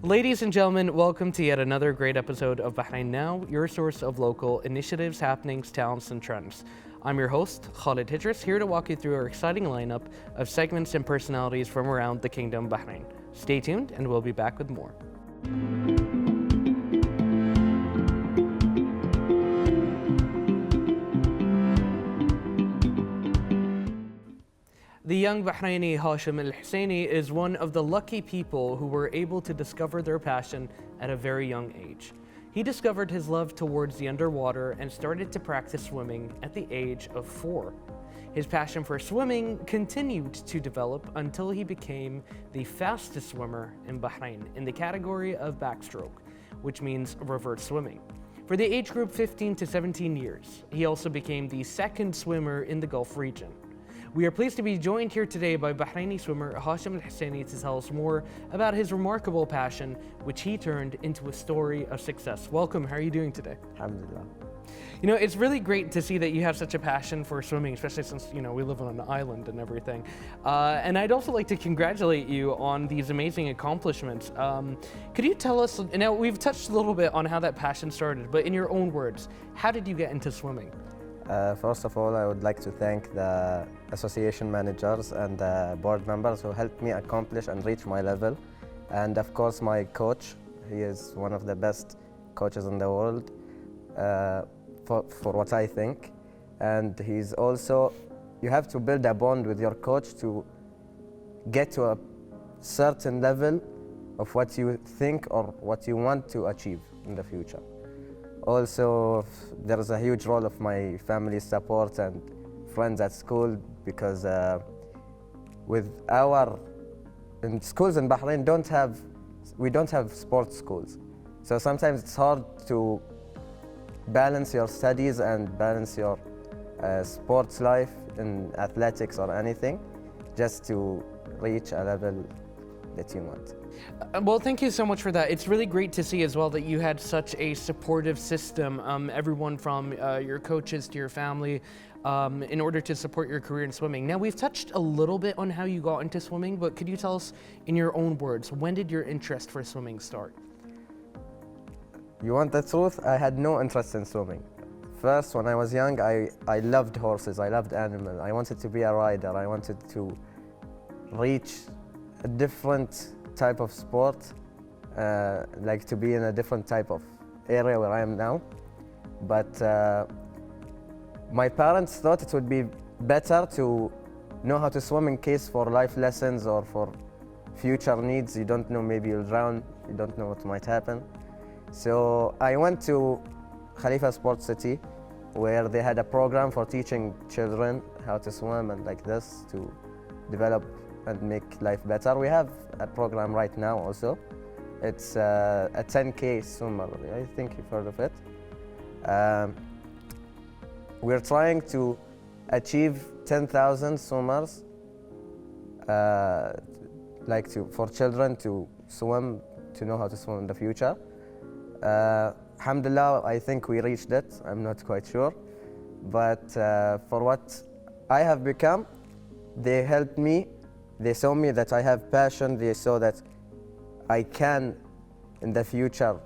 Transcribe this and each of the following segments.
Ladies and gentlemen, welcome to yet another great episode of Bahrain Now, your source of local initiatives, happenings, talents, and trends. I'm your host, Khalid Hijris, here to walk you through our exciting lineup of segments and personalities from around the Kingdom of Bahrain. Stay tuned, and we'll be back with more. The young Bahraini Hashem Al-Hussaini is one of the lucky people who were able to discover their passion at a very young age. He discovered his love towards the underwater and started to practice swimming at the age of 4. His passion for swimming continued to develop until he became the fastest swimmer in Bahrain in the category of backstroke, which means reverse swimming. For the age group 15 to 17 years, he also became the second swimmer in the Gulf region. We are pleased to be joined here today by Bahraini swimmer Hashem Al-Hussaini to tell us more about his remarkable passion, which he turned into a story of success. Welcome, how are you doing today? Alhamdulillah. You know, it's really great to see that you have such a passion for swimming, especially since, you know, we live on an island and everything. And I'd also like to congratulate you on these amazing accomplishments. Could you tell us, now we've touched a little bit on how that passion started, but in your own words, how did you get into swimming? First of all, I would like to thank the association managers and the board members who helped me accomplish and reach my level. And of course, my coach. He is one of the best coaches in the world for what I think. And he's also, you have to build a bond with your coach to get to a certain level of what you think or what you want to achieve in the future. Also, there is a huge role of my family's support and friends at school because in schools in Bahrain we don't have sports schools. So sometimes it's hard to balance your studies and balance your sports life in athletics or anything just to reach a level that you want. Well, thank you so much for that. It's really great to see as well that you had such a supportive system, everyone from your coaches to your family, in order to support your career in swimming. Now, we've touched a little bit on how you got into swimming, but could you tell us in your own words, when did your interest for swimming start? You want the truth? I had no interest in swimming. First, when I was young, I loved horses, I loved animals. I wanted to be a rider. I wanted to reach a different type of sport, like to be in a different type of area where I am now. But my parents thought it would be better to know how to swim in case for life lessons or for future needs. You don't know, maybe you'll drown, you don't know what might happen. So I went to Khalifa Sports City, where they had a program for teaching children how to swim and like this to develop and make life better. We have a program right now also. It's a 10K swimmer, I think you've heard of it. We're trying to achieve 10,000 swimmers, for children to swim, to know how to swim in the future. Alhamdulillah, I think we reached it. I'm not quite sure. But for what I have become, they helped me. They saw me that I have passion. They saw that I can, in the future,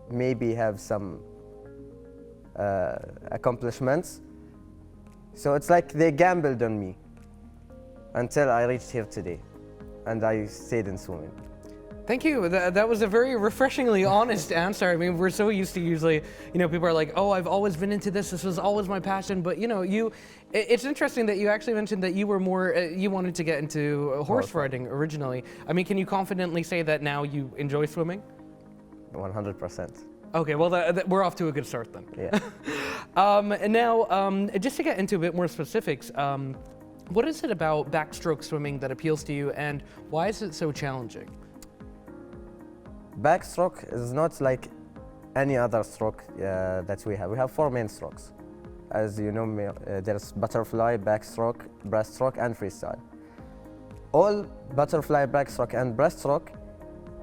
maybe have some accomplishments. So it's like they gambled on me until I reached here today, and I stayed in swimming. Thank you. That was a very refreshingly honest answer. I mean, we're so used to usually, people are like, oh, I've always been into this. This was always my passion. But, it's interesting that you actually mentioned that you were more, you wanted to get into horse riding originally. I mean, can you confidently say that now you enjoy swimming? 100%. Okay, well, we're off to a good start then. Yeah. And now, just to get into a bit more specifics, what is it about backstroke swimming that appeals to you, and why is it so challenging? Backstroke is not like any other stroke that we have. We have 4 main strokes. As you know, there's butterfly, backstroke, breaststroke, and freestyle. All butterfly, backstroke, and breaststroke,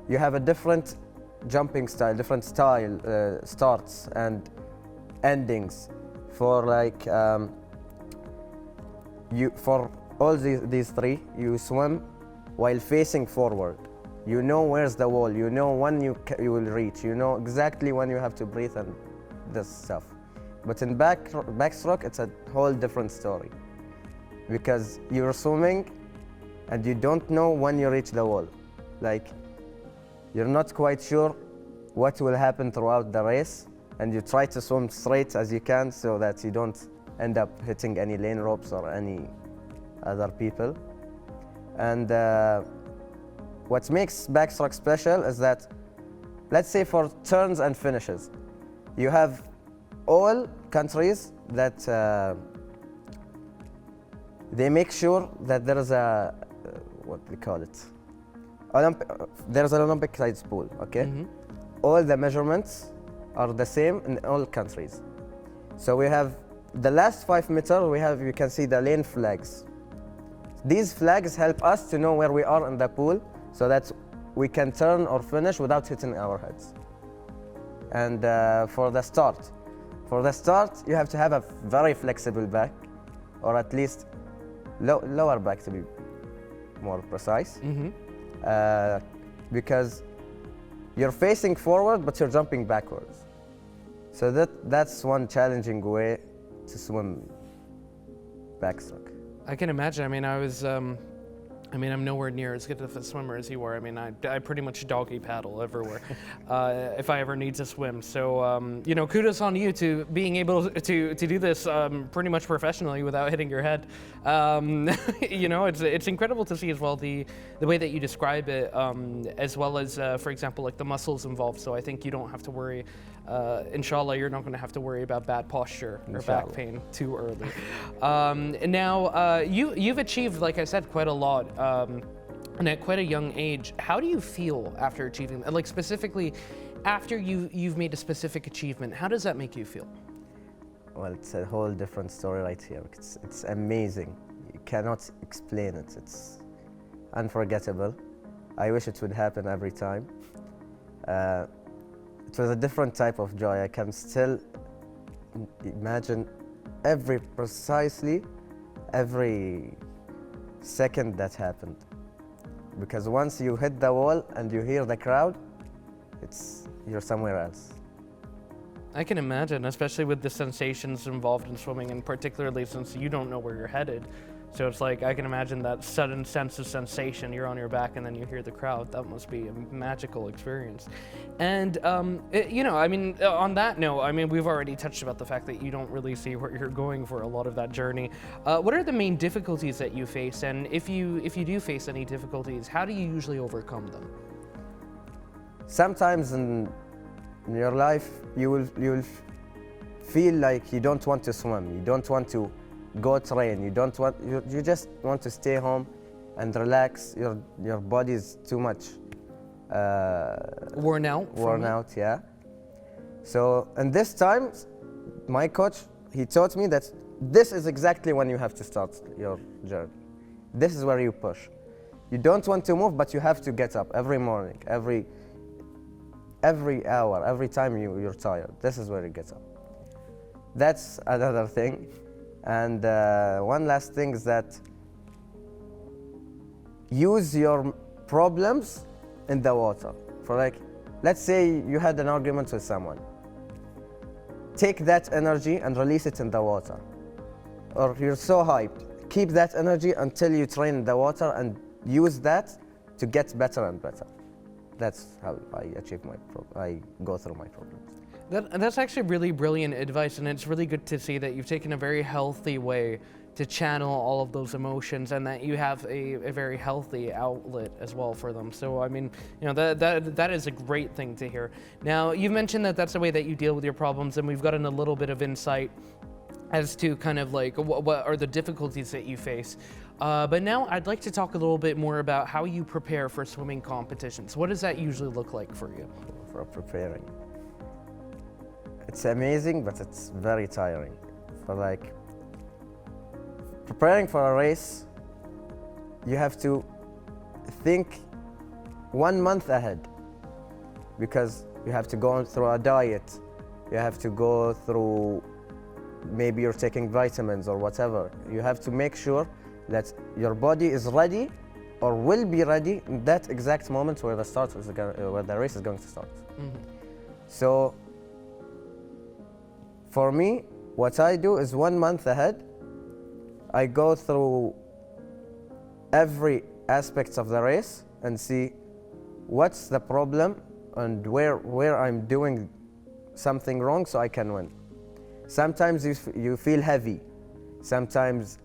you have a different jumping style, different style, starts and endings. For for all these 3, you swim while facing forward. You know where's the wall. You know when you will reach. You know exactly when you have to breathe and this stuff. But in backstroke, it's a whole different story, because you're swimming and you don't know when you reach the wall. Like, you're not quite sure what will happen throughout the race, and you try to swim straight as you can so that you don't end up hitting any lane ropes or any other people. And what makes backstroke special is that, let's say for turns and finishes, you have all countries that they make sure that there is a, what we call it, there's an Olympic-sized pool, okay? Mm-hmm. All the measurements are the same in all countries. So we have the last 5 meters, you can see the lane flags. These flags help us to know where we are in the pool so that we can turn or finish without hitting our heads. And for the start, you have to have a very flexible back, or at least lower back to be more precise. Mm-hmm. Because you're facing forward, but you're jumping backwards. So that's one challenging way to swim backstroke. I can imagine. I mean, I'm nowhere near as good of a swimmer as you are. I mean, I pretty much doggy paddle everywhere if I ever need to swim. So, kudos on you to being able to do this pretty much professionally without hitting your head. It's incredible to see as well the way that you describe it, as well as, for example, like the muscles involved. So I think you don't have to worry. Inshallah, you're not going to have to worry about bad posture or back pain too early. Now, you've achieved, like I said, quite a lot. And at quite a young age. How do you feel after achieving, like specifically after you've made a specific achievement? How does that make you feel? Well, it's a whole different story right here. It's amazing. You cannot explain it. It's unforgettable. I wish it would happen every time. It was a different type of joy. I can still imagine precisely every second that happened. Because once you hit the wall and you hear the crowd, you're somewhere else. I can imagine, especially with the sensations involved in swimming, and particularly since you don't know where you're headed. So it's like, I can imagine that sudden sense of sensation. You're on your back and then you hear the crowd. That must be a magical experience. And, on that note, we've already touched about the fact that you don't really see where you're going for a lot of that journey. What are the main difficulties that you face? And if you do face any difficulties, how do you usually overcome them? Sometimes in your life, you will feel like you don't want to swim. You don't want to go train. You just want to stay home and relax. Your body is too much worn out, yeah. So in this time, my coach, he taught me that this is exactly when you have to start your journey. This is where you push. You don't want to move, but you have to get up every morning, every hour, every time you're tired. This is where you get up. That's another thing. And one last thing is that use your problems in the water. For like, let's say you had an argument with someone. Take that energy and release it in the water. Or you're so hyped, keep that energy until you train in the water and use that to get better and better. That's how I go through my problems. That's actually really brilliant advice, and it's really good to see that you've taken a very healthy way to channel all of those emotions, and that you have a very healthy outlet as well for them. So that is a great thing to hear. Now, you've mentioned that that's the way that you deal with your problems, and we've gotten a little bit of insight as to kind of like what are the difficulties that you face. But now I'd like to talk a little bit more about how you prepare for swimming competitions. What does that usually look like for you? For preparing. It's amazing, but it's very tiring. For like preparing for a race, you have to think 1 month ahead, because you have to go through a diet. You have to go through, maybe you're taking vitamins or whatever. You have to make sure that your body is ready or will be ready in that exact moment where where the race is going to start. So for me, what I do is 1 month ahead, I go through every aspect of the race and see what's the problem and where I'm doing something wrong so I can win. Sometimes you feel heavy. Sometimes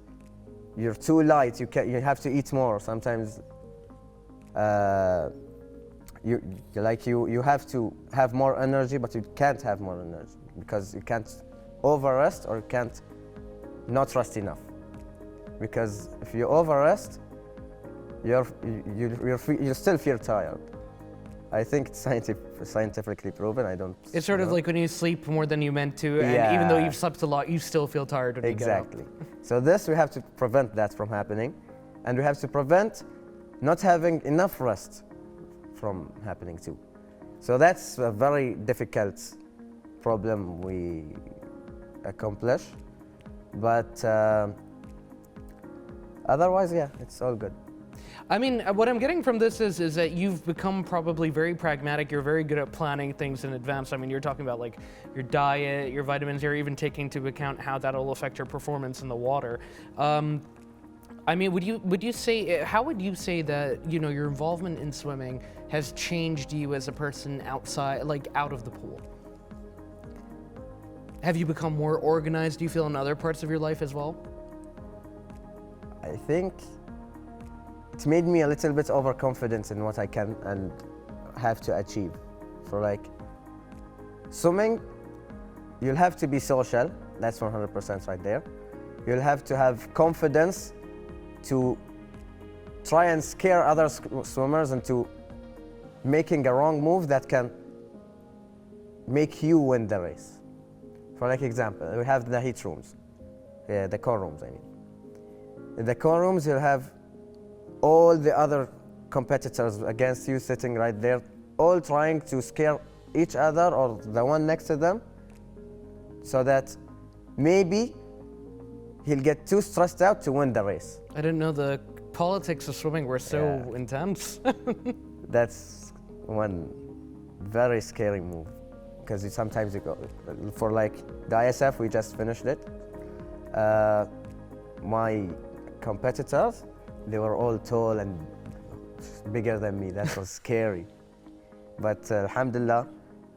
you're too light. You have to eat more. Sometimes you have to have more energy, but you can't have more energy because you can't over rest or you can't not rest enough. Because if you over rest, you still feel tired. I think it's scientifically proven. I don't. It's sort of like when you sleep more than you meant to, and even though you've slept a lot, you still feel tired when you get up. Exactly. So this, we have to prevent that from happening, and we have to prevent not having enough rest from happening too. So that's a very difficult problem we accomplish, but otherwise, yeah, it's all good. I mean, what I'm getting from this is that you've become probably very pragmatic. You're very good at planning things in advance. I mean, you're talking about like your diet, your vitamins. You're even taking into account how that'll affect your performance in the water. I mean, would you say, how would you say that, your involvement in swimming has changed you as a person outside, like out of the pool? Have you become more organized, do you feel, in other parts of your life as well? I think it made me a little bit overconfident in what I can and have to achieve. For like swimming, you'll have to be social. That's 100% right there. You'll have to have confidence to try and scare other swimmers into making a wrong move that can make you win the race. For like example, we have the heat rooms, the core rooms, I mean. In the core rooms, you'll have all the other competitors against you sitting right there, all trying to scare each other or the one next to them, so that maybe he'll get too stressed out to win the race. I didn't know the politics of swimming were so intense. That's one very scary move, because sometimes you go, for like the ISF, we just finished it. My competitors, they were all tall and bigger than me. That was scary. But alhamdulillah,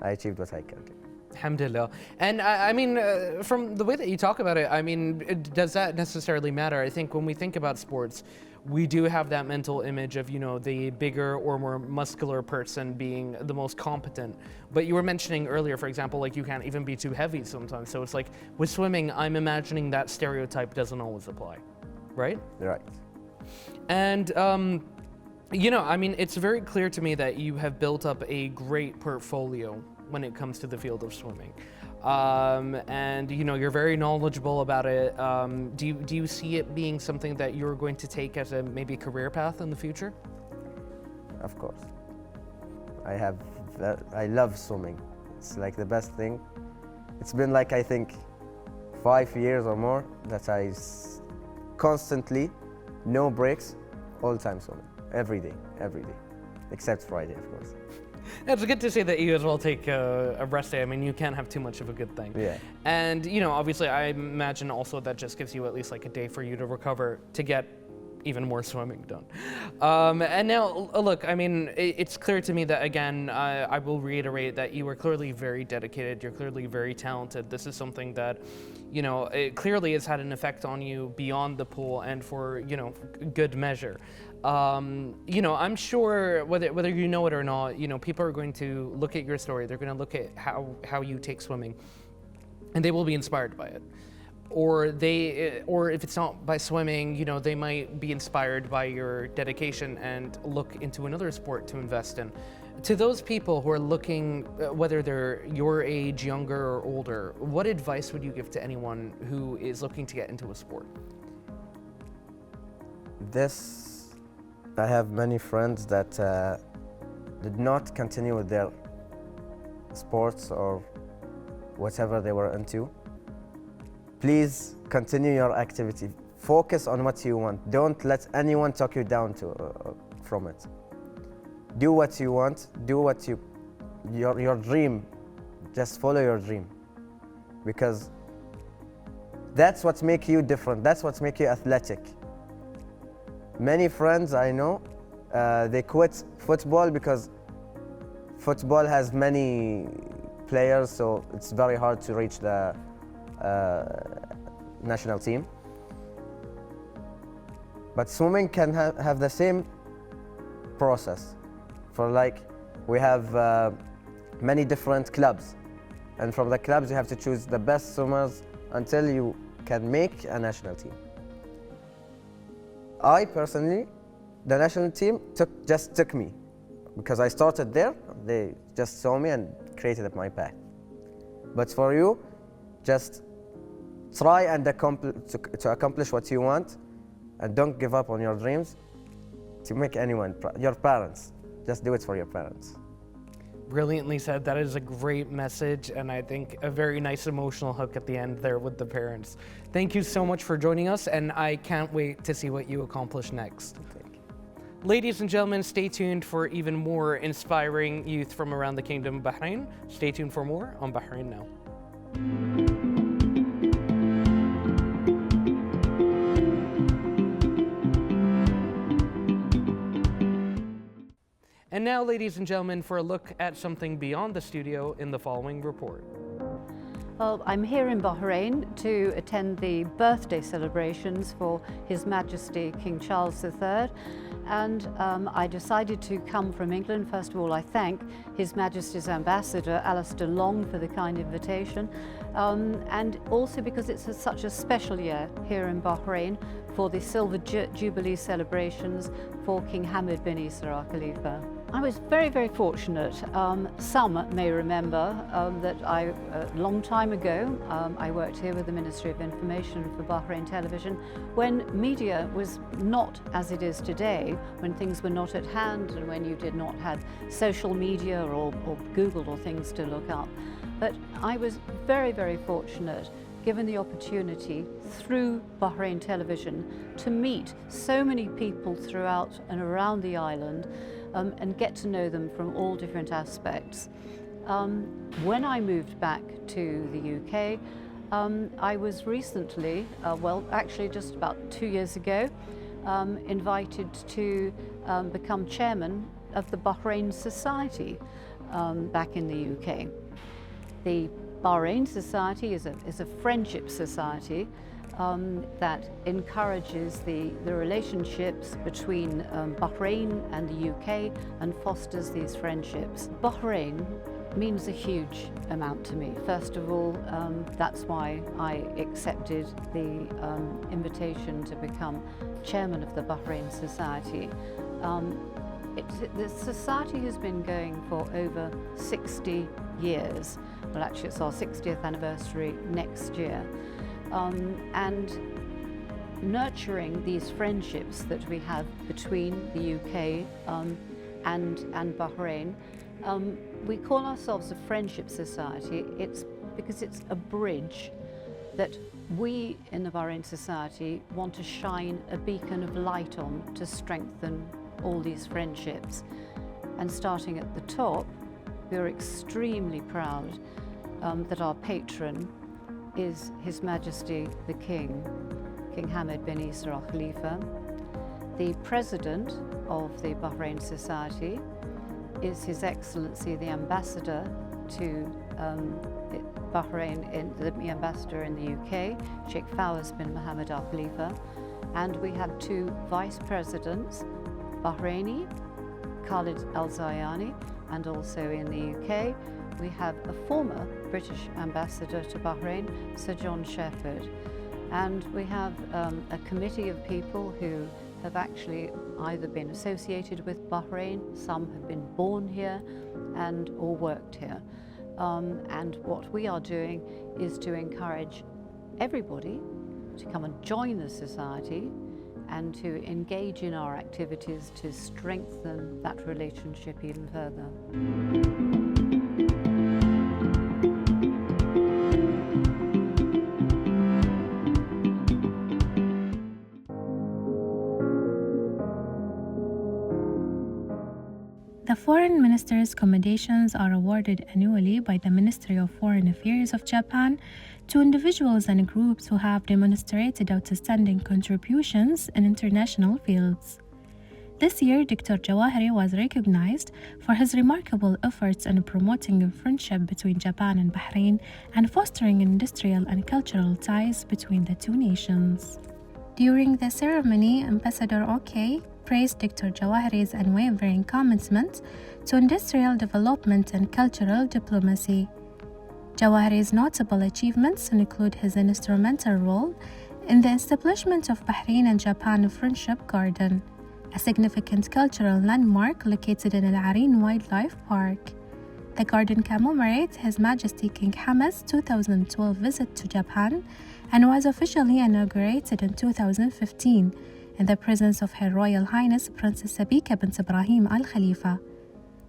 I achieved what I could. Alhamdulillah. And I mean, from the way that you talk about it, I mean, does that necessarily matter? I think when we think about sports, we do have that mental image of, the bigger or more muscular person being the most competent. But you were mentioning earlier, for example, like you can't even be too heavy sometimes. So it's like with swimming, I'm imagining that stereotype doesn't always apply, right? Right. And, I mean, it's very clear to me that you have built up a great portfolio when it comes to the field of swimming. And, you're very knowledgeable about it. Do you see it being something that you're going to take as a maybe career path in the future? Of course. I love swimming. It's like the best thing. It's been like, I think, 5 years or more that I constantly, no breaks, all time swimming, every day, except Friday, of course. It's good to see that you as well take a rest day. I mean, you can't have too much of a good thing. Yeah. And, obviously, I imagine also that just gives you at least like a day for you to recover to get even more swimming done. And now, look, I mean, it's clear to me that, again, I will reiterate that you are clearly very dedicated. You're clearly very talented. This is something that, it clearly has had an effect on you beyond the pool and for, good measure. I'm sure whether you know it or not, people are going to look at your story. They're going to look at how you take swimming, and they will be inspired by it. Or if it's not by swimming, they might be inspired by your dedication and look into another sport to invest in. To those people who are looking, whether they're your age, younger or older, what advice would you give to anyone who is looking to get into a sport? I have many friends that did not continue with their sports or whatever they were into. Please continue your activity. focus on what you want. Don't let anyone talk you down from it. Do what you want. Do what your dream. Just follow your dream, because that's what makes you different. That's what makes you athletic. Many friends I know, they quit football because football has many players, so it's very hard to reach the national team. But swimming can have the same process. For like, we have many different clubs, and from the clubs you have to choose the best swimmers until you can make a national team. I personally, the national team just took me, because I started there. They just saw me and created my path. But for you, just try and to accomplish what you want, and don't give up on your dreams to make anyone proud. Your parents, just do it for your parents. Brilliantly said. That is a great message, and I think a very nice emotional hook at the end there with the parents. Thank you so much for joining us, and I can't wait to see what you accomplish next. Ladies and gentlemen, stay tuned for even more inspiring youth from around the Kingdom of Bahrain. Stay tuned for more on Bahrain Now. And now, ladies and gentlemen, for a look at something beyond the studio in the following report. Well, I'm here in Bahrain to attend the birthday celebrations for His Majesty King Charles III, and I decided to come from England. First of all, I thank His Majesty's Ambassador, Alistair Long, for the kind invitation, and also because it's such a special year here in Bahrain for the Silver Jubilee celebrations for King Hamad bin Isa Al Khalifa. I was very, very fortunate. Some may remember that a long time ago, I worked here with the Ministry of Information for Bahrain Television when media was not as it is today, when things were not at hand and when you did not have social media or Google or things to look up. But I was very, very fortunate, given the opportunity through Bahrain Television to meet so many people throughout and around the island and get to know them from all different aspects. When I moved back to the UK, I was recently, well actually just about 2 years ago, invited to become chairman of the Bahrain Society back in the UK. The Bahrain Society is a friendship society that encourages the relationships between Bahrain and the UK and fosters these friendships. Bahrain means a huge amount to me. First of all, that's why I accepted the invitation to become chairman of the Bahrain Society. The society has been going for over 60 years. Well, actually, it's our 60th anniversary next year. And nurturing these friendships that we have between the UK and Bahrain. We call ourselves a friendship society. It's because it's a bridge that we in the Bahrain Society want to shine a beacon of light on to strengthen all these friendships. And starting at the top, we're extremely proud that our patron is His Majesty the King, King Hamad bin Isa Al Khalifa. The President of the Bahrain Society is His Excellency the Ambassador to Bahrain, the Ambassador in the UK, Sheikh Fawaz bin Mohammed Al Khalifa. And we have two Vice Presidents, Bahraini, Khalid Al Zayani, and also in the UK, we have a former British ambassador to Bahrain, Sir John Shepherd. And we have a committee of people who have actually either been associated with Bahrain, some have been born here and or worked here. And what we are doing is to encourage everybody to come and join the society and to engage in our activities to strengthen that relationship even further. Foreign Ministers' Commendations are awarded annually by the Ministry of Foreign Affairs of Japan to individuals and groups who have demonstrated outstanding contributions in international fields. This year, Dr. Jawahery was recognized for his remarkable efforts in promoting friendship between Japan and Bahrain and fostering industrial and cultural ties between the two nations. During the ceremony, Ambassador Okai praised Dr. Jawahery's unwavering commitment to industrial development and cultural diplomacy. Jawahery's notable achievements include his instrumental role in the establishment of Bahrain and Japan Friendship Garden, a significant cultural landmark located in Al Areen Wildlife Park. The garden commemorates His Majesty King Hamad's 2012 visit to Japan and was officially inaugurated in 2015 in the presence of Her Royal Highness Princess Sabika bint Ibrahim Al Khalifa.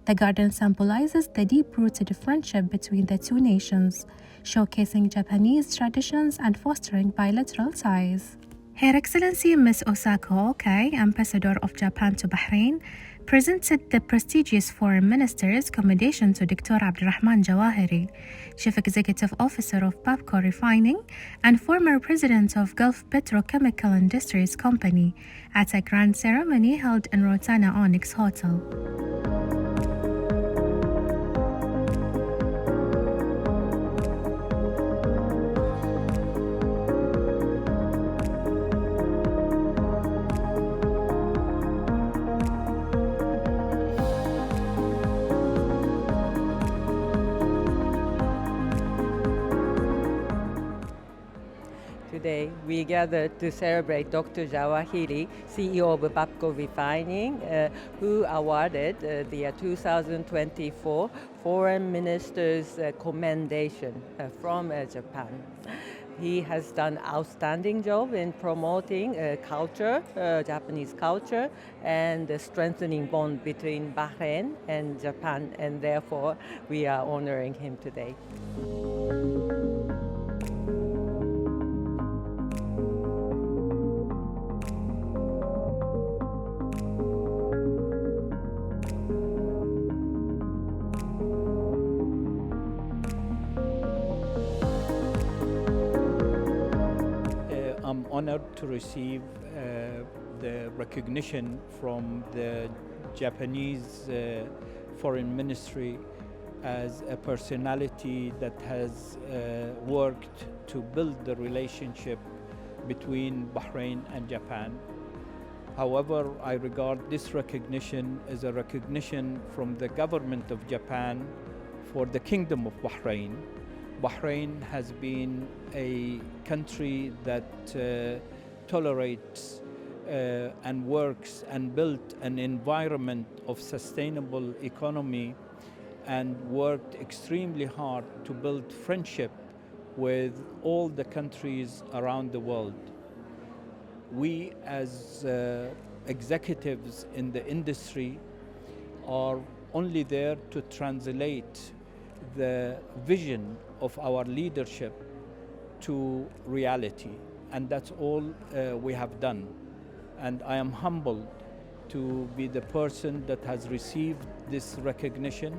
The garden symbolizes the deep-rooted friendship between the two nations, showcasing Japanese traditions and fostering bilateral ties. Her Excellency Ms. Asako Okai, Ambassador of Japan to Bahrain, presented the prestigious Foreign Minister's Commendation to Dr. Abdulrahman Jawahery, Chief Executive Officer of Babco Refining and former President of Gulf Petrochemical Industries Company, at a grand ceremony held in Rotana Onyx Hotel. Today, we gathered to celebrate Dr. Jawahery, CEO of Babco Refining, who awarded the 2024 Foreign Minister's Commendation from Japan. He has done outstanding job in promoting culture, Japanese culture, and strengthening bond between Bahrain and Japan, and therefore we are honoring him today. I'm honored to receive the recognition from the Japanese Foreign Ministry as a personality that has worked to build the relationship between Bahrain and Japan. However, I regard this recognition as a recognition from the government of Japan for the Kingdom of Bahrain. Bahrain has been a country that tolerates and works and built an environment of sustainable economy and worked extremely hard to build friendship with all the countries around the world. We as executives in the industry are only there to translate the vision of our leadership to reality, and that's all we have done. And I am humbled to be the person that has received this recognition,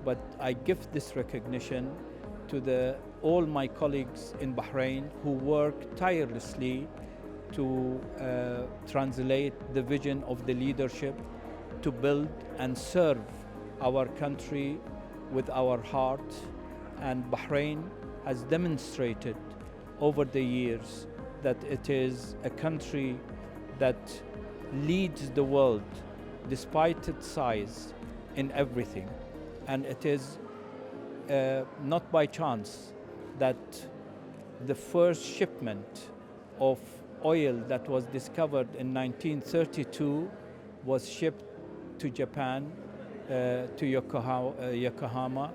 but I give this recognition to all my colleagues in Bahrain who work tirelessly to translate the vision of the leadership, to build and serve our country with our heart. And Bahrain has demonstrated over the years that it is a country that leads the world despite its size in everything. And it is not by chance that the first shipment of oil that was discovered in 1932 was shipped to Japan, to Yokohama,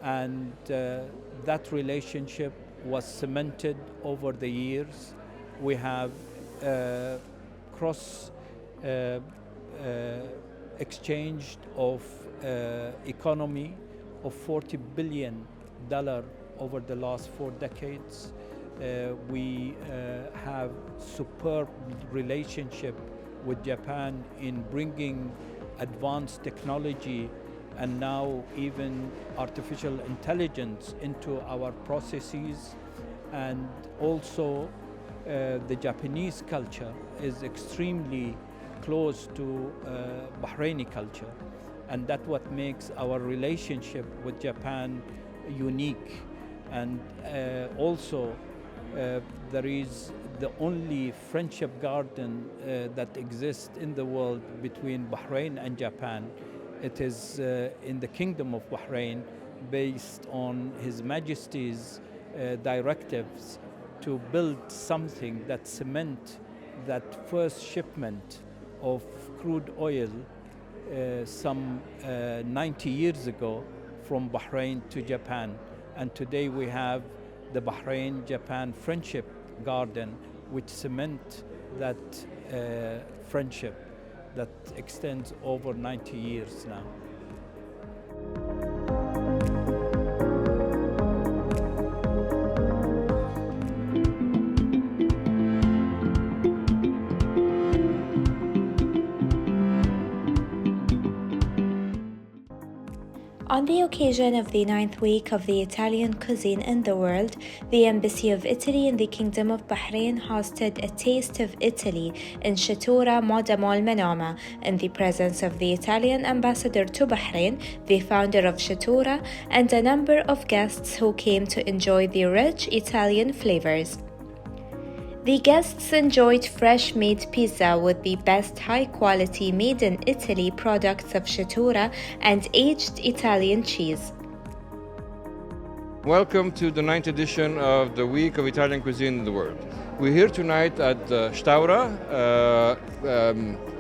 and that relationship was cemented over the years. We have exchanged of economy of $40 billion over the last 4 decades. We have superb relationship with Japan in bringing advanced technology and now even artificial intelligence into our processes. And also the Japanese culture is extremely close to Bahraini culture, and that's what makes our relationship with Japan unique. And also there is the only friendship garden that exists in the world between Bahrain and Japan. It is in the Kingdom of Bahrain, based on His Majesty's directives to build something that cement that first shipment of crude oil some 90 years ago from Bahrain to Japan. And today we have the Bahrain-Japan Friendship Garden, which cement that friendship that extends over 90 years now. On the occasion of the 9th week of the Italian cuisine in the world, the Embassy of Italy in the Kingdom of Bahrain hosted a Taste of Italy in Shatura Modamol Manama in the presence of the Italian ambassador to Bahrain, the founder of Shatura, and a number of guests who came to enjoy the rich Italian flavors. The guests enjoyed fresh-made pizza with the best high-quality made-in-Italy products of Shatura and aged Italian cheese. Welcome to the 9th edition of the Week of Italian Cuisine in the World. We're here tonight at Staura,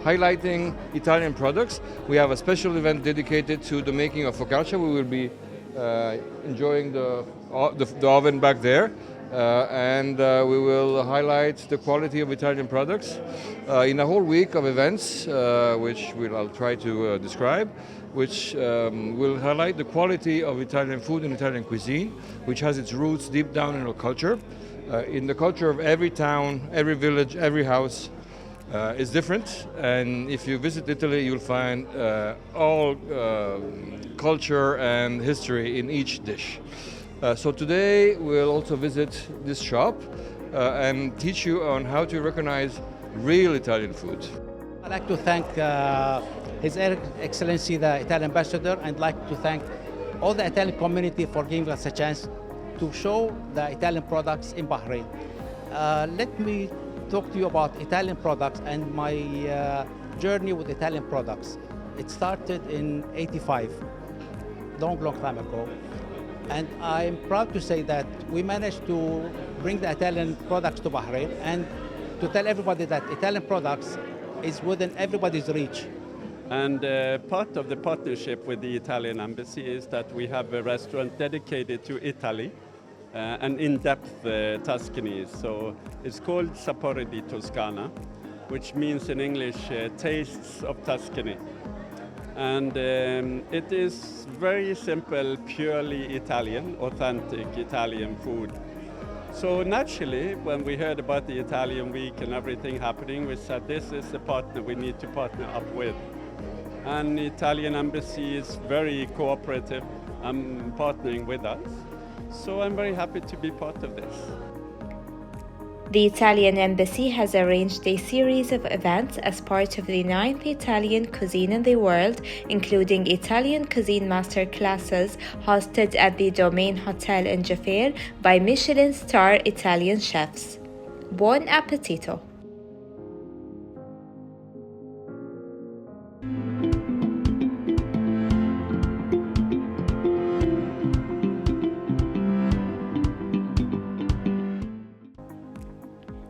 highlighting Italian products. We have a special event dedicated to the making of focaccia. We will be enjoying the oven back there. And we will highlight the quality of Italian products in a whole week of events, which I'll try to describe, which will highlight the quality of Italian food and Italian cuisine, which has its roots deep down in our culture. In the culture of every town, every village, every house is different, and if you visit Italy, you'll find all culture and history in each dish. So today we'll also visit this shop and teach you on how to recognize real Italian food. I'd like to thank His Excellency the Italian Ambassador, and like to thank all the Italian community for giving us a chance to show the Italian products in Bahrain. Let me talk to you about Italian products and my journey with Italian products. It started in '85, long time ago. And I'm proud to say that we managed to bring the Italian products to Bahrain and to tell everybody that Italian products is within everybody's reach. And part of the partnership with the Italian Embassy is that we have a restaurant dedicated to Italy, an in-depth Tuscany. So it's called Sapore di Toscana, which means in English, tastes of Tuscany. And it is very simple, purely Italian, authentic Italian food. So naturally, when we heard about the Italian Week and everything happening, we said this is the partner we need to partner up with. And the Italian Embassy is very cooperative and partnering with us. So I'm very happy to be part of this. The Italian Embassy has arranged a series of events as part of the 9th Italian Cuisine in the World, including Italian cuisine master classes hosted at the Domain Hotel in Jaffir by Michelin star Italian chefs. Buon appetito!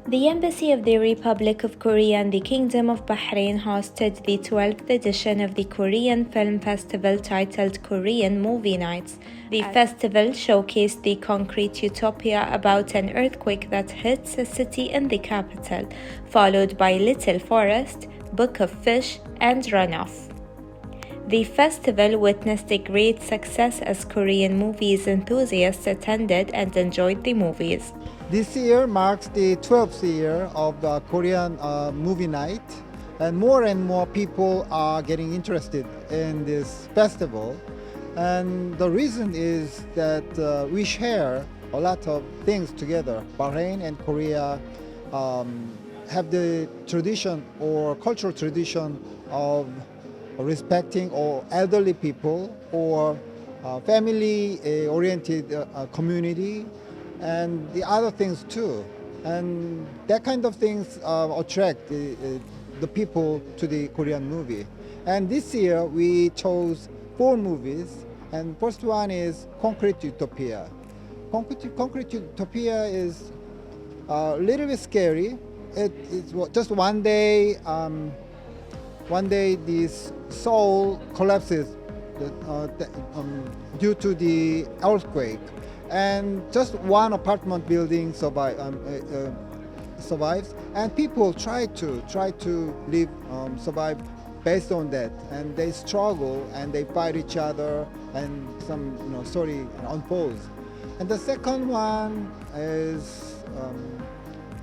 The Embassy of the Republic of Korea and the Kingdom of Bahrain hosted the 12th edition of the Korean Film Festival titled Korean Movie Nights. The festival showcased the concrete utopia about an earthquake that hits a city in the capital, followed by Little Forest, Book of Fish, and Runoff. The festival witnessed a great success as Korean movies enthusiasts attended and enjoyed the movies. This year marks the 12th year of the Korean Movie Night. and more people are getting interested in this festival. And the reason is that we share a lot of things together. Bahrain and Korea have the tradition or cultural tradition of respecting all elderly people or family-oriented community, and the other things too. And that kind of things attract the people to the Korean movie. And this year we chose 4 movies, and first one is Concrete Utopia. Concrete Utopia is a little bit scary. It's just one day this Seoul collapses due to the earthquake, and just one apartment building survives, and people try to live, survive based on that, and they struggle and they fight each other, and some story unfolds. And the second one is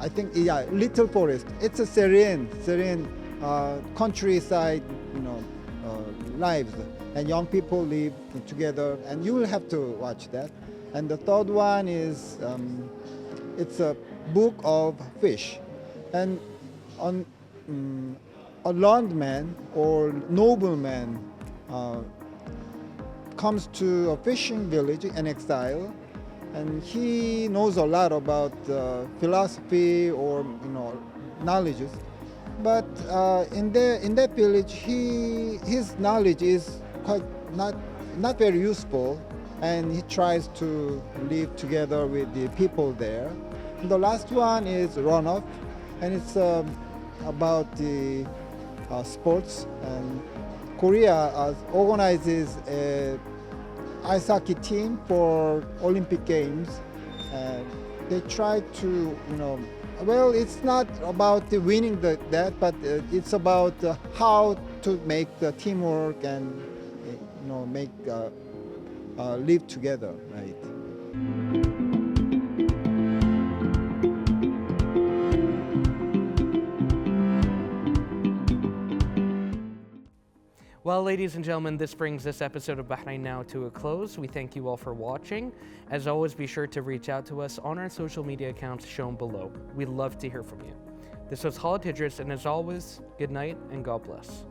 I think Little Forest. It's a serene countryside lives, and young people live together, and you will have to watch that. And the third one is it's a book of fish, and on a landman or nobleman comes to a fishing village in exile, and he knows a lot about philosophy or knowledges, but in that village his knowledge is quite not very useful, and he tries to live together with the people there. And the last one is Runoff, and it's about the sports, and Korea organizes a ice hockey team for Olympic Games. They try to, well, it's not about the winning that, but it's about how to make the teamwork and make live together, right? Well, ladies and gentlemen, this brings this episode of Bahrain Now to a close. We thank you all for watching. As always, be sure to reach out to us on our social media accounts shown below. We'd love to hear from you. This was Khalid Hidris, and as always, good night and God bless.